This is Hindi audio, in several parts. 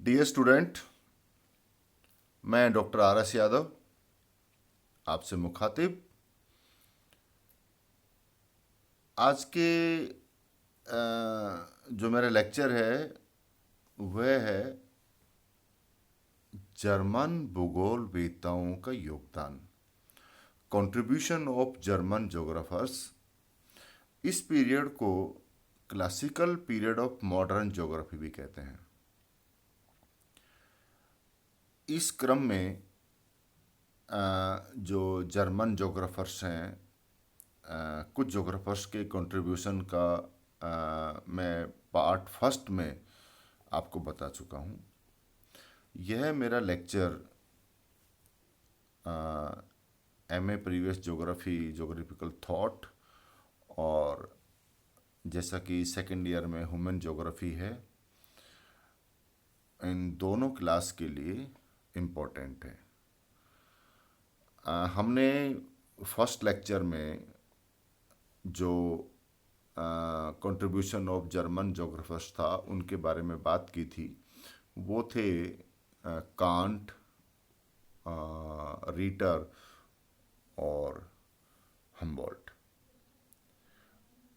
डियर स्टूडेंट, मैं डॉक्टर आर एस यादव आपसे मुखातिब। आज के जो मेरा लेक्चर है वह है जर्मन भूगोलवेत्ताओं का योगदान, कंट्रीब्यूशन ऑफ जर्मन जोग्राफर्स। इस पीरियड को classical period of modern geography भी कहते हैं। इस क्रम में जो जर्मन जोग्राफर्स हैं, कुछ जोग्राफर्स के कंट्रीब्यूशन का मैं पार्ट फर्स्ट में आपको बता चुका हूँ। यह मेरा lecture MA previous geography geographical thought और जैसा कि सेकेंड ईयर में ह्यूमन ज्योग्राफी है, इन दोनों क्लास के लिए इम्पोर्टेंट है। हमने फर्स्ट लेक्चर में जो कंट्रीब्यूशन ऑफ जर्मन जोग्राफर्स था उनके बारे में बात की थी। वो थे कांट, रीटर और हम्बोल्ट।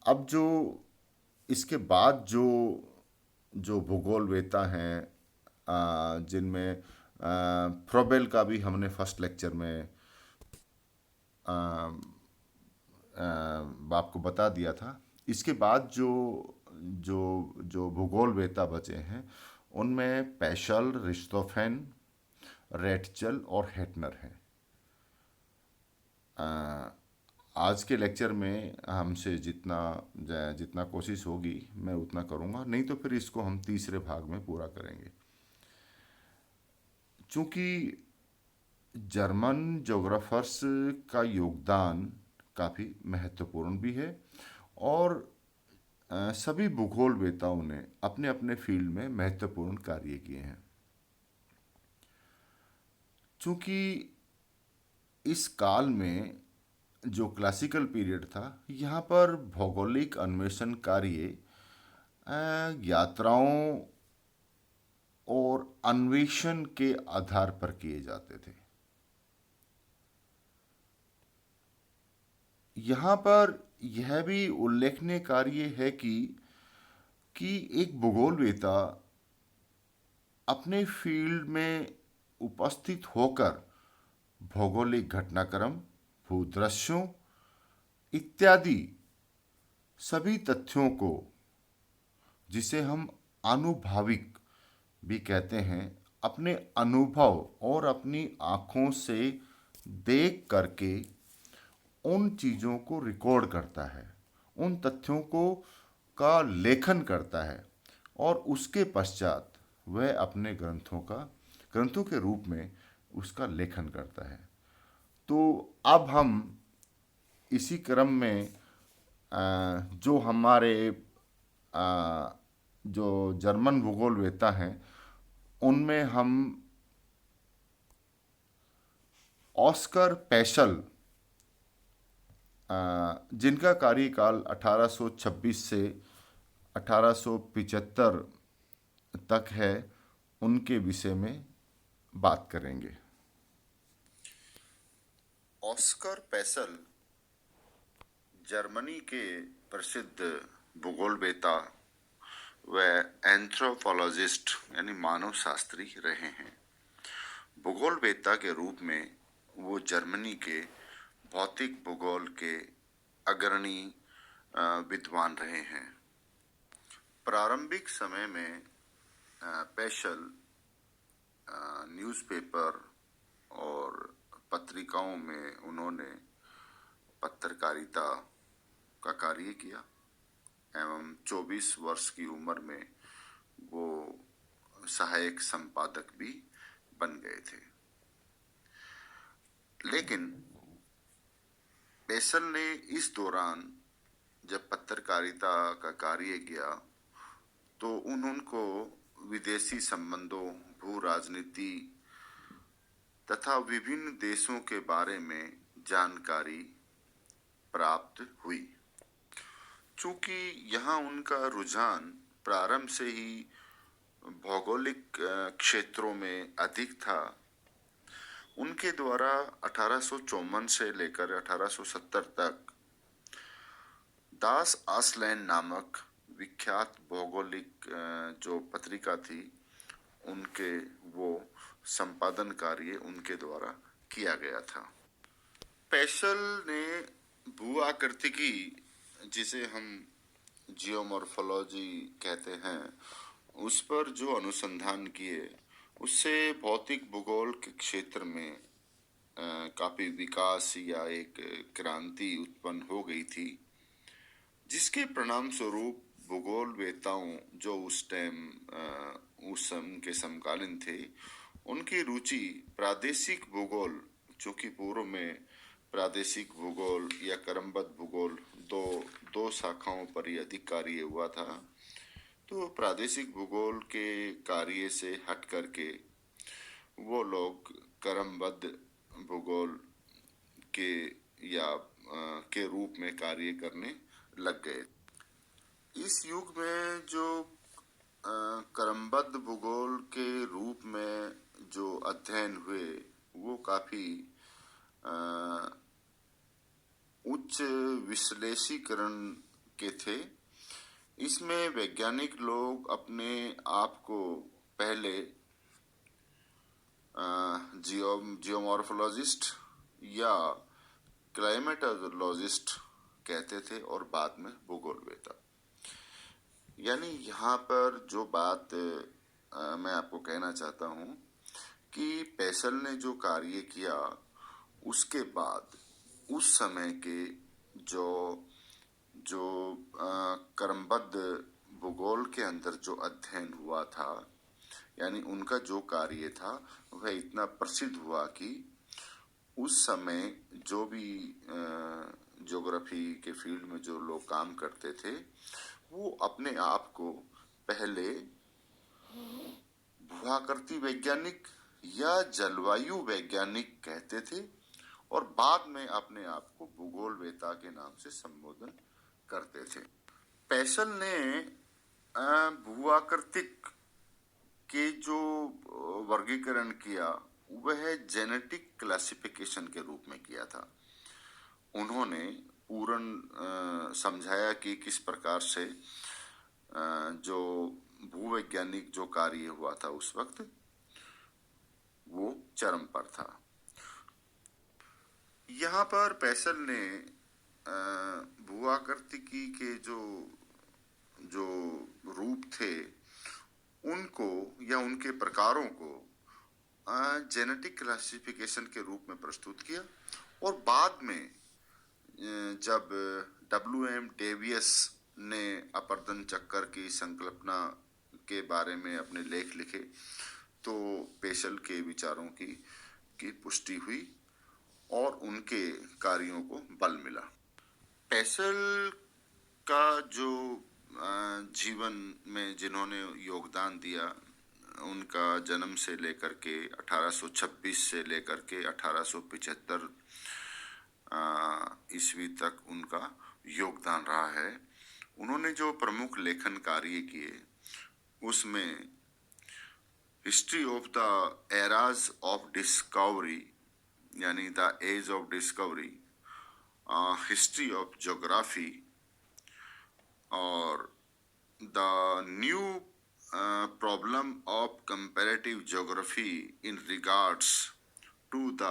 अब जो इसके बाद जो जो भूगोलवेत्ता हैं, जिनमें फ्रोबेल का भी हमने फर्स्ट लेक्चर में आपको बता दिया था। इसके बाद जो जो जो भूगोलवेत्ता बचे हैं उनमें पेशल, रिश्तोफेन, रेटचल और हेटनर हैं। आज के लेक्चर में हमसे जितना जितना कोशिश होगी मैं उतना करूँगा, नहीं तो फिर इसको हम तीसरे भाग में पूरा करेंगे। चूँकि जर्मन जोग्राफर्स का योगदान काफ़ी महत्वपूर्ण भी है और सभी भूगोलवेत्ताओं ने अपने अपने फील्ड में महत्वपूर्ण कार्य किए हैं। चूँकि इस काल में जो क्लासिकल पीरियड था, यहाँ पर भौगोलिक अन्वेषण कार्य यात्राओं और अन्वेषण के आधार पर किए जाते थे। यहाँ पर यह भी उल्लेखनीय कार्य है कि एक भूगोलवेत्ता अपने फील्ड में उपस्थित होकर भौगोलिक घटनाक्रम, भूदृश्यों इत्यादि सभी तथ्यों को, जिसे हम आनुभविक भी कहते हैं, अपने अनुभव और अपनी आँखों से देख करके उन चीज़ों को रिकॉर्ड करता है, उन तथ्यों को का लेखन करता है और उसके पश्चात वह अपने ग्रंथों के रूप में उसका लेखन करता है। तो अब हम इसी क्रम में जो हमारे जो जर्मन भूगोलवेत्ता हैं उनमें हम ऑस्कर पेशल, जिनका कार्यकाल 1826 से 1875 तक है, उनके विषय में बात करेंगे। ऑस्कर पेशल जर्मनी के प्रसिद्ध भूगोलवेत्ता व एंथ्रोपोलॉजिस्ट यानी मानव शास्त्री रहे हैं। भूगोलवेत्ता के रूप में वो जर्मनी के भौतिक भूगोल के अग्रणी विद्वान रहे हैं। प्रारंभिक समय में पेशल न्यूज़पेपर और पत्रिकाओं में उन्होंने पत्रकारिता का कार्य किया एवं 24 वर्ष की उम्र में वो सहायक संपादक भी बन गए थे। लेकिन पेशल ने इस दौरान जब पत्रकारिता का कार्य किया तो उनको विदेशी संबंधों, भू राजनीति तथा विभिन्न देशों के बारे में जानकारी प्राप्त हुई। चूँकि यहाँ उनका रुझान प्रारंभ से ही भौगोलिक क्षेत्रों में अधिक था, उनके द्वारा 1854 से लेकर 1870 तक दास आसलैंड नामक विख्यात भौगोलिक जो पत्रिका थी, उनके वो संपादन कार्य उनके द्वारा किया गया था। पेशल ने भू आकृतिकी, जिसे हम जियोमॉर्फोलॉजी कहते हैं, उस पर जो अनुसंधान किए, उससे भौतिक भूगोल के क्षेत्र में काफी विकास या एक क्रांति उत्पन्न हो गई थी, जिसके परिणाम स्वरूप भूगोलवेताओं जो उस समय के समकालीन थे, उनकी रुचि प्रादेशिक भूगोल, जो कि पूर्व में प्रादेशिक भूगोल या क्रमबद्ध भूगोल दो दो शाखाओं पर ही अधिक कार्य हुआ था, तो प्रादेशिक भूगोल के कार्य से हट करके वो लोग क्रमबद्ध भूगोल के के रूप में कार्य करने लग गए। इस युग में जो क्रमबद्ध भूगोल के रूप में जो अध्ययन हुए, वो काफी उच्च विश्लेषीकरण के थे। इसमें वैज्ञानिक लोग अपने आप को पहले जियोमॉर्फोलॉजिस्ट या क्लाइमेटोलॉजिस्ट कहते थे और बाद में भूगोलवेता। यानी यहाँ पर जो बात मैं आपको कहना चाहता हूँ कि पेशल ने जो कार्य किया, उसके बाद उस समय के जो जो क्रमबद्ध भूगोल के अंदर जो अध्ययन हुआ था, यानी उनका जो कार्य था, वह इतना प्रसिद्ध हुआ कि उस समय जो भी ज्योग्राफी के फील्ड में जो लोग काम करते थे, वो अपने आप को पहले भूआकृति वैज्ञानिक या जलवायु वैज्ञानिक कहते थे और बाद में अपने आप को भूगोलवेता के नाम से संबोधन करते थे। पेशल ने भूआकृतिक के जो वर्गीकरण किया, वह जेनेटिक क्लासिफिकेशन के रूप में किया था। उन्होंने पूर्ण समझाया कि किस प्रकार से जो भूवैज्ञानिक जो कार्य हुआ था उस वक्त, वो चरम पर था। यहाँ पर पेशल ने भूआकृतिकी के जो रूप थे, उनको या उनके प्रकारों को जेनेटिक क्लासिफिकेशन के रूप में प्रस्तुत किया और बाद में जब W.M. डेवियस ने अपर्दन चक्कर की संकल्पना के बारे में अपने लेख लिखे, तो पेशल के विचारों की पुष्टि हुई और उनके कार्यों को बल मिला। पेशल का जो जीवन में जिन्होंने योगदान दिया, उनका जन्म से लेकर के 1826 से लेकर के 1875 ईस्वी तक उनका योगदान रहा है। उन्होंने जो प्रमुख लेखन कार्य किए, उसमें history of the eras of discovery, यानी the age of discovery, history of geography और the new problem of comparative geography in regards to the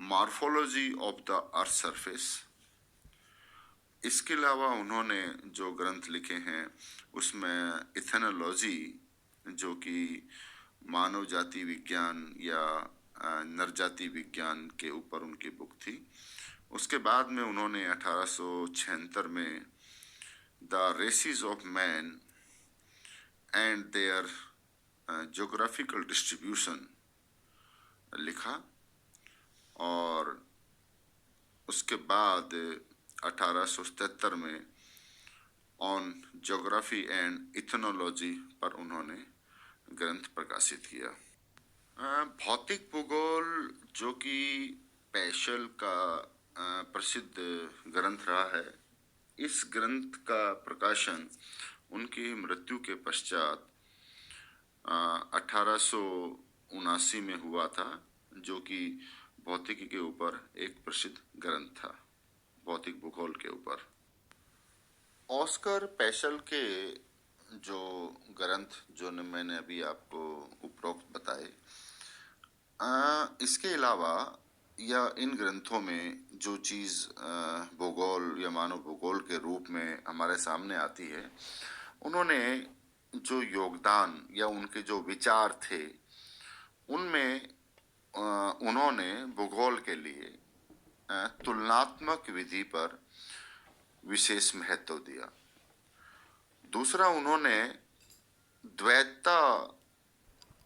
morphology of the earth surface. इसके अलावा उन्होंने जो ग्रंथ लिखे हैं, उसमें इथेनोलॉजी, जो कि मानव जाति विज्ञान या नरजाति विज्ञान के ऊपर उनकी बुक थी। उसके बाद में उन्होंने 1876 में the races of man and their geographical distribution लिखा और उसके बाद 1877 में ऑन ज्योग्राफी एंड इथेनोलॉजी पर उन्होंने ग्रंथ प्रकाशित किया। भौतिक भूगोल, जो कि पेशल का प्रसिद्ध ग्रंथ रहा है, इस ग्रंथ का प्रकाशन उनकी मृत्यु के पश्चात 1879 में हुआ था, जो कि भौतिकी के ऊपर एक प्रसिद्ध ग्रंथ था, भौतिक भूगोल के ऊपर। ऑस्कर पेशल के जो ग्रंथ जो मैंने अभी आपको उपरोक्त बताए, इसके अलावा या इन ग्रंथों में जो चीज़ भूगोल या मानव भूगोल के रूप में हमारे सामने आती है, उन्होंने जो योगदान या उनके जो विचार थे, उनमें उन्होंने भूगोल के लिए तुलनात्मक विधि पर विशेष महत्व दिया। दूसरा, उन्होंने द्वैतता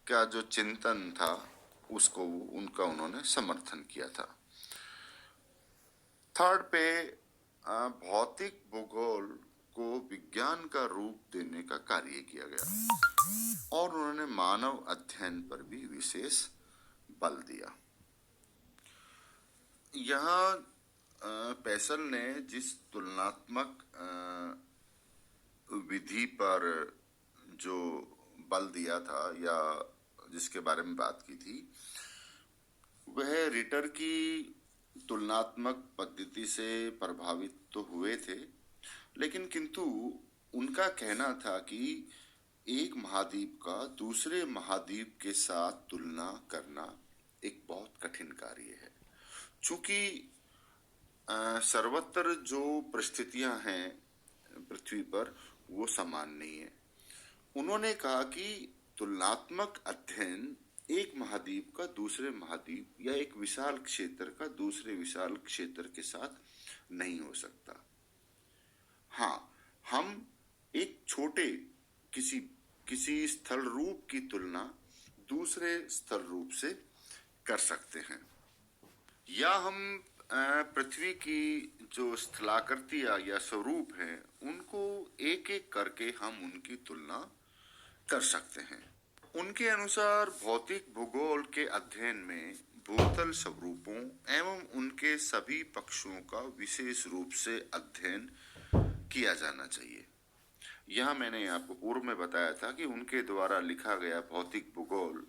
का जो चिंतन था उसको उन्होंने समर्थन किया था। थर्ड पे भौतिक भूगोल को विज्ञान का रूप देने का कार्य किया गया और उन्होंने मानव अध्ययन पर भी विशेष बल दिया। यहाँ पेशल ने जिस तुलनात्मक विधि पर जो बल दिया था या जिसके बारे में बात की थी, वह रिटर की तुलनात्मक पद्धति से प्रभावित तो हुए थे, लेकिन किंतु उनका कहना था कि एक महाद्वीप का दूसरे महाद्वीप के साथ तुलना करना एक बहुत कठिन कार्य है, चूंकि सर्वत्र जो परिस्थितियां हैं पृथ्वी पर वो समान नहीं है। उन्होंने कहा कि तुलनात्मक अध्ययन एक महाद्वीप का दूसरे महाद्वीप या एक विशाल क्षेत्र का दूसरे विशाल क्षेत्र के साथ नहीं हो सकता। हाँ, हम एक छोटे किसी स्थल रूप की तुलना दूसरे स्थल रूप से कर सकते हैं, या हम पृथ्वी की जो स्थलाकृतियां या स्वरूप हैं उनको एक एक करके हम उनकी तुलना कर सकते हैं। उनके अनुसार भौतिक भूगोल के अध्ययन में भूतल स्वरूपों एवं उनके सभी पक्षों का विशेष रूप से अध्ययन किया जाना चाहिए। यह मैंने आपको पूर्व में बताया था कि उनके द्वारा लिखा गया भौतिक भूगोल,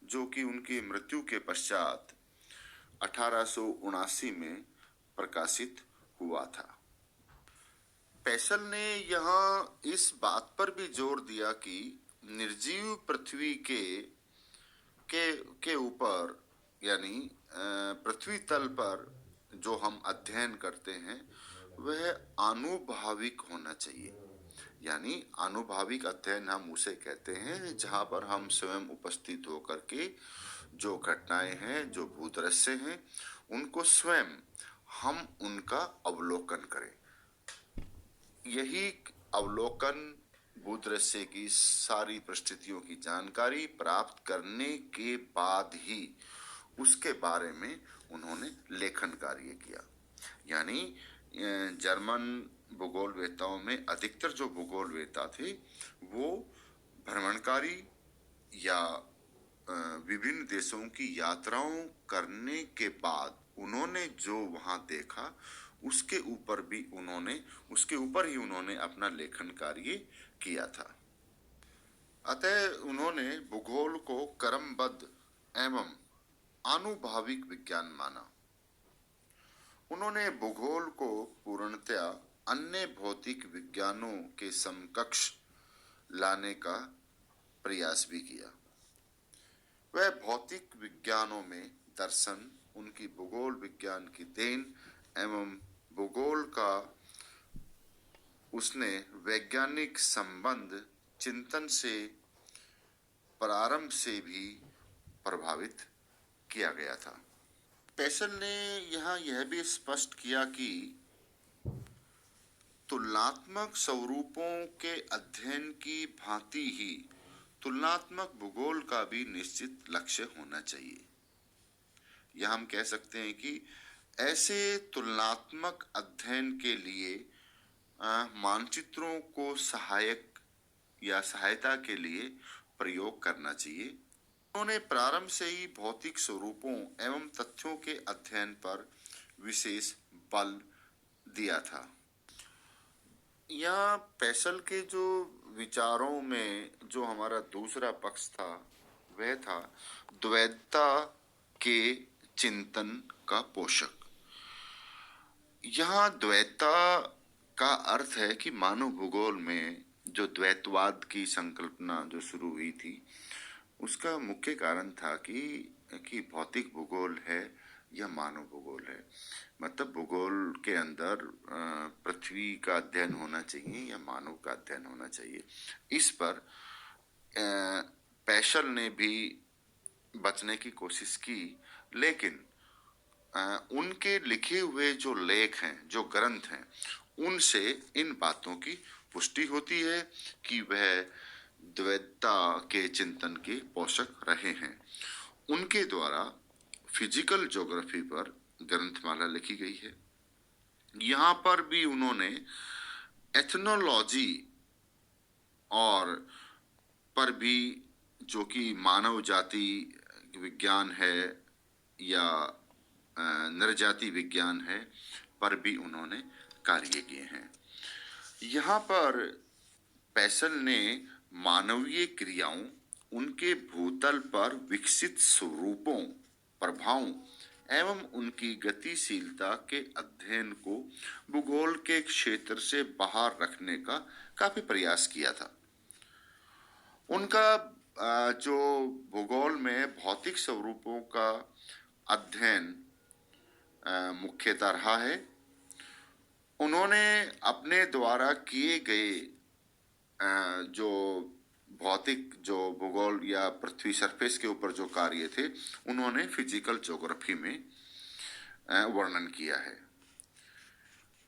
जो कि उनकी मृत्यु के पश्चात 1879 में प्रकाशित हुआ था। पेशल ने यहाँ इस बात पर भी जोर दिया कि निर्जीव पृथ्वी के ऊपर यानी पृथ्वी तल पर जो हम अध्ययन करते हैं वह आनुभाविक होना चाहिए। यानी आनुभाविक अध्ययन हम उसे कहते हैं जहाँ पर हम स्वयं उपस्थित होकर के जो घटनाएं हैं, जो भूदृश्य हैं, उनको स्वयं हम उनका अवलोकन करें। यही अवलोकन भूदृश्य की सारी परिस्थितियों की जानकारी प्राप्त करने के बाद ही उसके बारे में उन्होंने लेखन कार्य किया। यानी जर्मन भूगोलवेताओं में अधिकतर जो भूगोलवेता थे वो भ्रमणकारी या विभिन्न देशों की यात्राओं करने के बाद उन्होंने जो वहां देखा उसके ऊपर ही उन्होंने अपना लेखन कार्य किया था। अतः उन्होंने भूगोल को क्रमबद्ध एवं आनुभाविक विज्ञान माना। उन्होंने भूगोल को पूर्णतया अन्य भौतिक विज्ञानों के समकक्ष लाने का प्रयास भी किया। वह भौतिक विज्ञानों में दर्शन, उनकी भूगोल विज्ञान की देन एवं भूगोल का उसने वैज्ञानिक संबंध चिंतन से प्रारंभ से भी प्रभावित किया गया था। पेशल ने यहाँ यह भी स्पष्ट किया कि तुलनात्मक स्वरूपों के अध्ययन की भांति ही तुलनात्मक भूगोल का भी निश्चित लक्ष्य होना चाहिए। यह हम कह सकते हैं कि ऐसे तुलनात्मक अध्ययन के लिए मानचित्रों को सहायक या सहायता के लिए प्रयोग करना चाहिए। उन्होंने प्रारंभ से ही भौतिक स्वरूपों एवं तथ्यों के अध्ययन पर विशेष बल दिया था। यहाँ पेशल के जो विचारों में जो हमारा दूसरा पक्ष था वह था द्वैतता के चिंतन का पोषक। यहाँ द्वैतता का अर्थ है कि मानव भूगोल में जो द्वैतवाद की संकल्पना जो शुरू हुई थी उसका मुख्य कारण था कि भौतिक भूगोल है या मानव भूगोल है। मतलब भूगोल के अंदर पृथ्वी का अध्ययन होना चाहिए या मानव का अध्ययन होना चाहिए। इस पर पेशल ने भी बचने की कोशिश की, लेकिन उनके लिखे हुए जो लेख हैं, जो ग्रंथ हैं, उनसे इन बातों की पुष्टि होती है कि वह द्वैतता के चिंतन के पोषक रहे हैं। उनके द्वारा फिजिकल ज्योग्राफी पर ग्रंथमाला लिखी गई है। यहाँ पर भी उन्होंने एथनोलॉजी और पर भी, जो कि मानव जाति विज्ञान है या नरजाति विज्ञान है, पर भी उन्होंने कार्य किए हैं। यहाँ पर पेशल ने मानवीय क्रियाओं, उनके भूतल पर विकसित स्वरूपों, प्रभावों एवं उनकी गतिशीलता के अध्ययन को भूगोल के क्षेत्र से बाहर रखने का काफी प्रयास किया था। उनका जो भूगोल में भौतिक स्वरूपों का अध्ययन मुख्यतः रहा है। उन्होंने अपने द्वारा किए गए जो भौतिक जो भूगोल या पृथ्वी सरफेस के ऊपर जो कार्य थे, उन्होंने फिजिकल ज्योग्राफी में वर्णन किया है।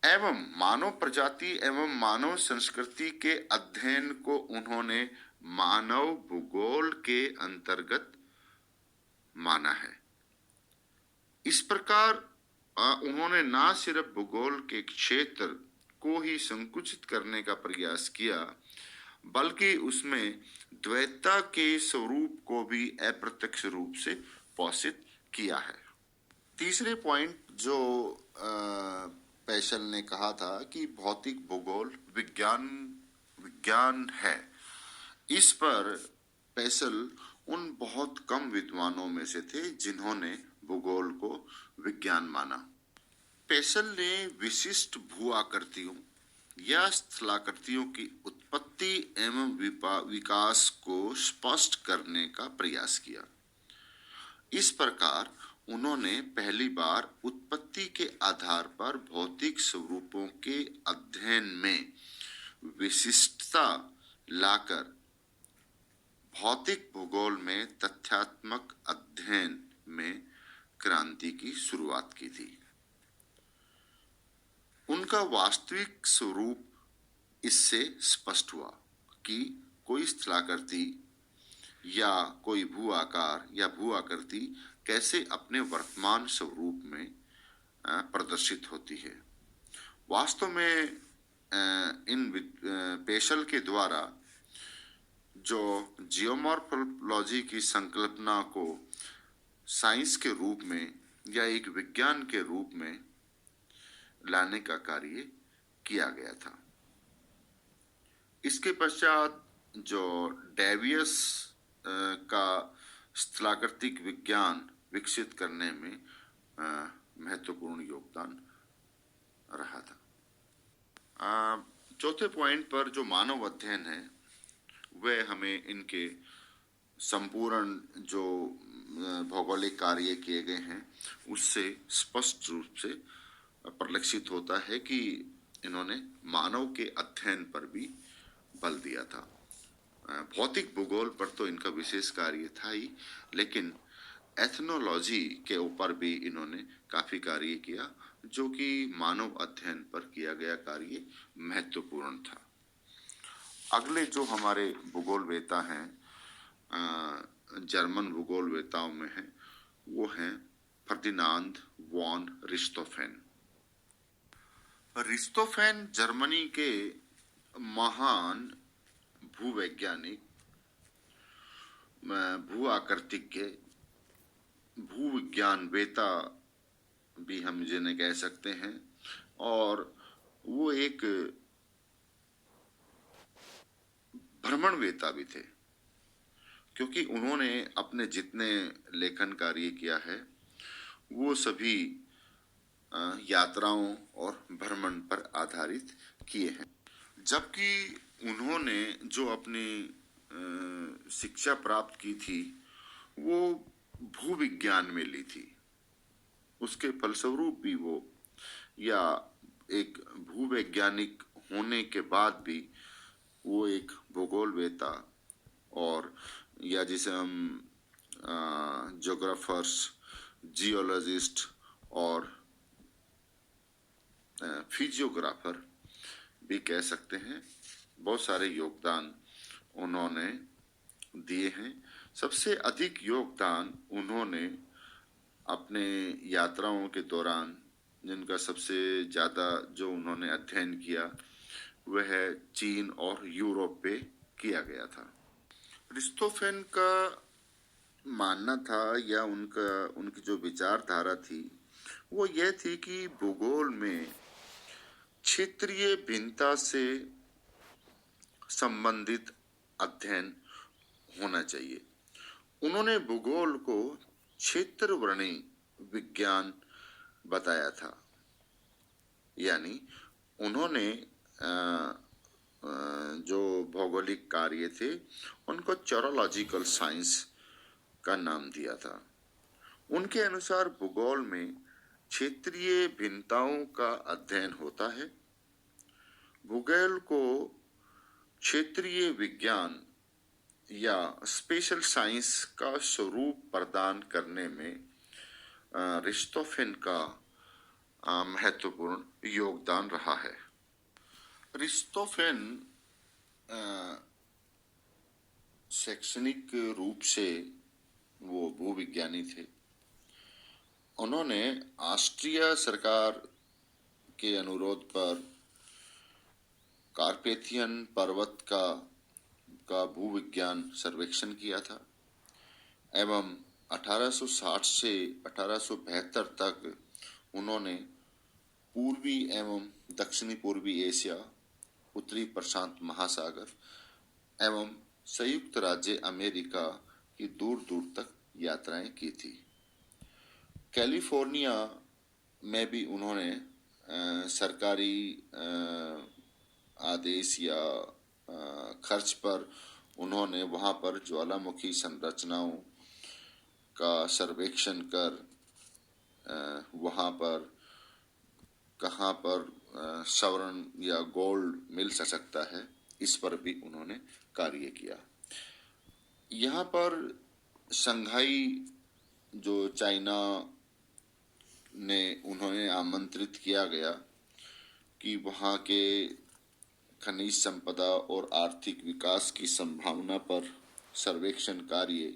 एवं मानव प्रजाति एवं मानव संस्कृति के अध्ययन को उन्होंने मानव भूगोल के अंतर्गत माना है। इस प्रकार उन्होंने न सिर्फ भूगोल के क्षेत्र को ही संकुचित करने का प्रयास किया, बल्कि उसमें द्वैतता के स्वरूप को भी अप्रत्यक्ष रूप से पोषित किया है। तीसरे पॉइंट जो पेशल ने कहा था कि भौतिक भूगोल विज्ञान है, इस पर पेशल उन बहुत कम विद्वानों में से थे जिन्होंने भूगोल को विज्ञान माना। पेशल ने विशिष्ट भू आकृतियों या स्थलाकृतियों की उत्पत्ति एवं विकास को स्पष्ट करने का प्रयास किया। इस प्रकार उन्होंने पहली बार उत्पत्ति के आधार पर भौतिक स्वरूपों के अध्ययन में विशिष्टता लाकर भौतिक भूगोल में तथ्यात्मक अध्ययन में क्रांति की शुरुआत की थी। उनका वास्तविक स्वरूप इससे स्पष्ट हुआ कि कोई स्थलाकृति या कोई भू आकार या भू आकृति कैसे अपने वर्तमान स्वरूप में प्रदर्शित होती है। वास्तव में इन पेशल के द्वारा जो जियोमॉर्फोलॉजी की संकल्पना को साइंस के रूप में या एक विज्ञान के रूप में लाने का कार्य किया गया था। इसके पश्चात जो डेवियस का स्थलाकृतिक विज्ञान विकसित करने में महत्वपूर्ण योगदान रहा था। चौथे पॉइंट पर जो मानव अध्ययन है वह हमें इनके संपूर्ण जो भौगोलिक कार्य किए गए हैं उससे स्पष्ट रूप से परिलक्षित होता है कि इन्होंने मानव के अध्ययन पर भी बल दिया था। भौतिक भूगोल पर तो इनका विशेष कार्य था ही, लेकिन एथनोलॉजी के ऊपर भी इन्होंने काफी कार्य किया, जो कि मानव अध्ययन पर किया गया कार्य महत्वपूर्ण था। अगले जो हमारे भूगोलवेता हैं, जर्मन भूगोलवेताओं में हैं, वो हैं फर्डिनांड वॉन रिश्तोफेन। रिश्तोफेन जर्मनी के महान भूवैज्ञानिक, भू आकृतिज्ञ, भूविज्ञानवेता भी हम जिन्हें कह सकते हैं, और वो एक भ्रमणवेता भी थे, क्योंकि उन्होंने अपने जितने लेखन कार्य किया है वो सभी यात्राओं और भ्रमण पर आधारित किए हैं। जबकि उन्होंने जो अपनी शिक्षा प्राप्त की थी वो भूविज्ञान में ली थी, उसके फलस्वरूप भी वो, या एक भूवैज्ञानिक होने के बाद भी वो एक भूगोलवेता, और या जिसे हम ज्योग्राफर्स, जियोलॉजिस्ट और फिजियोग्राफर भी कह सकते हैं, बहुत सारे योगदान उन्होंने दिए हैं। सबसे अधिक योगदान उन्होंने अपने यात्राओं के दौरान, जिनका सबसे ज़्यादा जो उन्होंने अध्ययन किया वह चीन और यूरोप पे किया गया था। अरिस्टोफेन का मानना था, या उनकी जो विचारधारा थी वो यह थी कि भूगोल में क्षेत्रीय भिन्नता से संबंधित अध्ययन होना चाहिए। उन्होंने भूगोल को क्षेत्रवर्णी विज्ञान बताया था, यानी उन्होंने जो भौगोलिक कार्य थे उनको चोरोलॉजिकल साइंस का नाम दिया था। उनके अनुसार भूगोल में क्षेत्रीय भिन्नताओं का अध्ययन होता है। भूगोल को क्षेत्रीय विज्ञान या स्पेशल साइंस का स्वरूप प्रदान करने में अरिस्टोफेन का महत्वपूर्ण योगदान रहा है। अरिस्टोफेन शैक्षणिक रूप से वो भूविज्ञानी थे। उन्होंने ऑस्ट्रिया सरकार के अनुरोध पर कार्पेथियन पर्वत का भूविज्ञान सर्वेक्षण किया था एवं 1860 से 1872 तक उन्होंने पूर्वी एवं दक्षिणी पूर्वी एशिया, उत्तरी प्रशांत महासागर एवं संयुक्त राज्य अमेरिका की दूर दूर तक यात्राएं की थी। कैलिफोर्निया में भी उन्होंने सरकारी आदेश या खर्च पर उन्होंने वहां पर ज्वालामुखी संरचनाओं का सर्वेक्षण कर वहां पर कहाँ पर स्वर्ण या गोल्ड मिल सकता है इस पर भी उन्होंने कार्य किया। यहाँ पर शंघाई जो चाइना ने उन्होंने आमंत्रित किया गया कि वहाँ के खनिज संपदा और आर्थिक विकास की संभावना पर सर्वेक्षण कार्य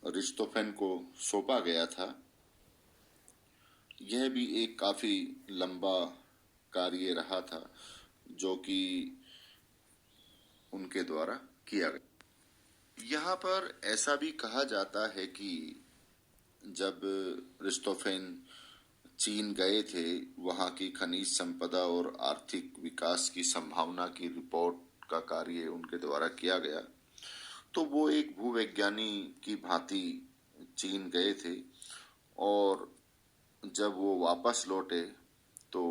अरिस्टोफेन को सौंपा गया था। यह भी एक काफी लंबा कार्य रहा था जो कि उनके द्वारा किया गया। यहाँ पर ऐसा भी कहा जाता है कि जब अरिस्टोफेन चीन गए थे, वहाँ की खनिज संपदा और आर्थिक विकास की संभावना की रिपोर्ट का कार्य उनके द्वारा किया गया, तो वो एक भूवैज्ञानी की भांति चीन गए थे और जब वो वापस लौटे तो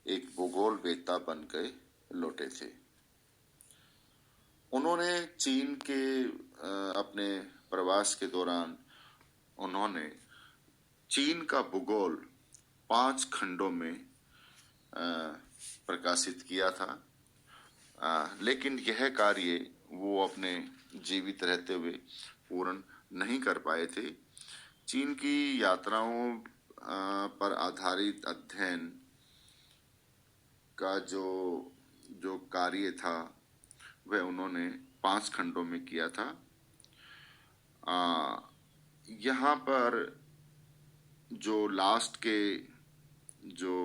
एक भूगोलवेत्ता बन के लौटे थे। उन्होंने चीन के अपने प्रवास के दौरान उन्होंने चीन का भूगोल 5 खंडों में प्रकाशित किया था, लेकिन यह कार्य वो अपने जीवित रहते हुए पूर्ण नहीं कर पाए थे। चीन की यात्राओं पर आधारित अध्ययन का जो कार्य था वह उन्होंने 5 खंडों में किया था। यहाँ पर जो लास्ट के जो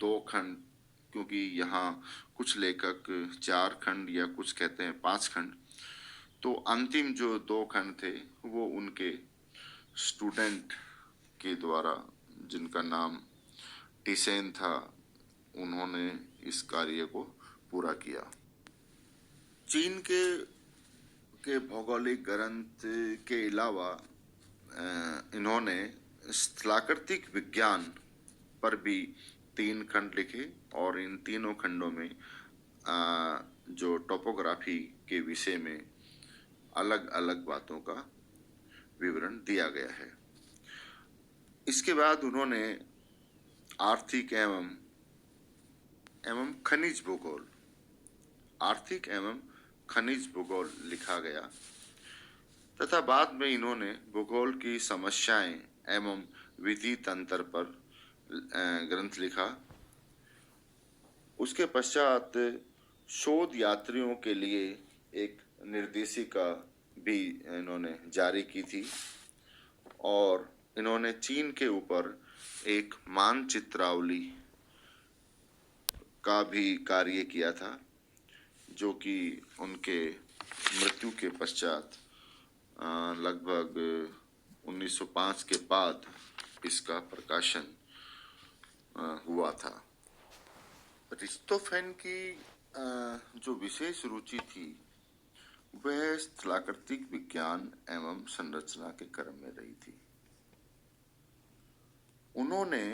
2 खंड, क्योंकि यहाँ कुछ लेखक 4 खंड या कुछ कहते हैं 5 खंड, तो अंतिम जो 2 खंड थे वो उनके स्टूडेंट के द्वारा, जिनका नाम टिसेन था, उन्होंने इस कार्य को पूरा किया। चीन के भौगोलिक ग्रंथ के अलावा इन्होंने स्थलाकृतिक विज्ञान पर भी 3 खंड लिखे और इन तीनों खंडों में जो टोपोग्राफी के विषय में अलग अलग बातों का विवरण दिया गया है। इसके बाद उन्होंने आर्थिक एवं खनिज भूगोल, आर्थिक एवं खनिज भूगोल लिखा गया तथा बाद में इन्होंने भूगोल की समस्याएं एवं विधि तंत्र पर ग्रंथ लिखा। उसके पश्चात शोध यात्रियों के लिए एक निर्देशिका भी इन्होंने जारी की थी और इन्होंने चीन के ऊपर एक मानचित्रावली का भी कार्य किया था, जो कि उनके मृत्यु के पश्चात लगभग 1905 के बाद इसका प्रकाशन हुआ था। अरिस्टोफेन की जो विशेष रुचि थी वह स्थलाकृतिक विज्ञान एवं संरचना के क्रम में रही थी। उन्होंने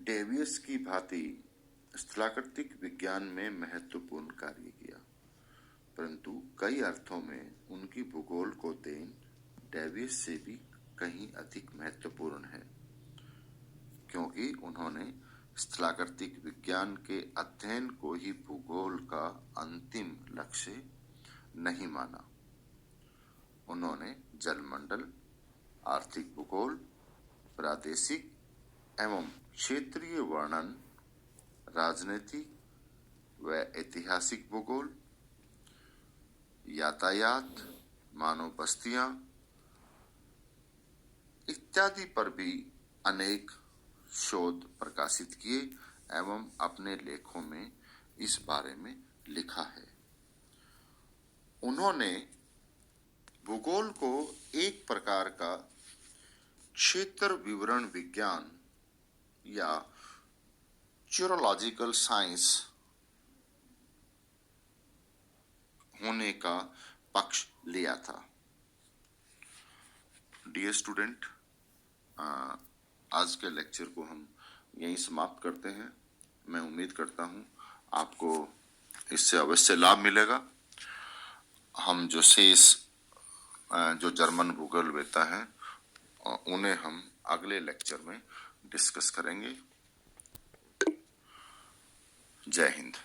डेवियस की भांति स्थलाकृतिक विज्ञान में महत्वपूर्ण कार्य किया, परंतु कई अर्थों में उनकी भूगोल को देन डेवियस से भी कहीं अधिक महत्वपूर्ण है, क्योंकि उन्होंने स्थलाकृतिक विज्ञान के अध्ययन को ही भूगोल का अंतिम लक्ष्य नहीं माना। उन्होंने जलमंडल, आर्थिक भूगोल, प्रादेशिक एवं क्षेत्रीय वर्णन, राजनीतिक व ऐतिहासिक भूगोल, यातायात, मानव बस्तियां इत्यादि पर भी अनेक शोध प्रकाशित किए एवं अपने लेखों में इस बारे में लिखा है। उन्होंने भूगोल को एक प्रकार का क्षेत्र विवरण विज्ञान या ज्यूरोलॉजिकल साइंस होने का पक्ष लिया था। डियर स्टूडेंट, आज के लेक्चर को हम यहीं समाप्त करते हैं। मैं उम्मीद करता हूं आपको इससे अवश्य लाभ मिलेगा। हम जो शेष जो जर्मन भूगोलवेत्ता हैं उन्हें हम अगले लेक्चर में डिस्कस करेंगे। जय हिंद।